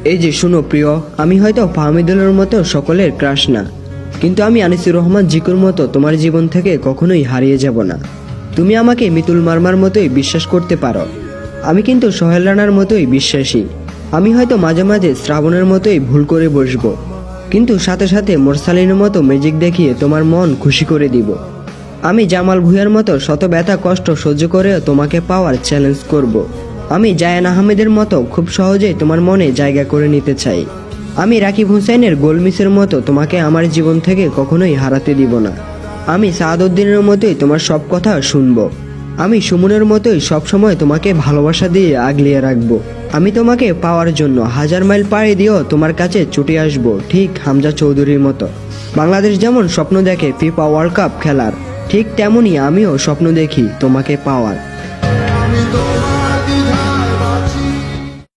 এই যে শুনো প্রিয়, আমি হয়তো ফাহমিদুলের মতো সকলের ক্রাশ না, কিন্তু আমি আনিসুর রহমান জিকুর মতো তোমার জীবন থেকে কখনোই হারিয়ে যাব না। তুমি আমাকে মিতুল মার্মার মতোই বিশ্বাস করতে পারো, আমি কিন্তু সোহেল রানার মতোই বিশ্বাসী। আমি হয়তো মাঝে মাঝে শ্রাবণের মতোই ভুল করে বসবো, কিন্তু সাথে সাথে মোরসালিনের মতো ম্যাজিক দেখিয়ে তোমার মন খুশি করে দিব। আমি জামাল ভুঁইয়ার মতো শত ব্যথা কষ্ট সহ্য করেও তোমাকে পাওয়ার চ্যালেঞ্জ করব। আমি জায়ান আহমেদের মতো খুব সহজেই তোমার মনে জায়গা করে নিতে চাই। আমি রাকিব হুসাইনের গোলমিসের মতো তোমাকে আমার জীবন থেকে কখনোই হারাতে দিব না। আমি সাদউদ্দিনের মতোই তোমার সব কথা শুনবো। আমি সুমনের মতোই সবসময় তোমাকে ভালোবাসা দিয়ে আগলিয়ে রাখবো। আমি তোমাকে পাওয়ার জন্য 1000 মাইল পাড়ি দিয়েও তোমার কাছে ছুটে আসবো, ঠিক হামজা চৌধুরীর মতো। বাংলাদেশ যেমন স্বপ্ন দেখে ফিফা ওয়ার্ল্ড কাপ খেলার, ঠিক তেমনই আমিও স্বপ্ন দেখি তোমাকে পাওয়ার।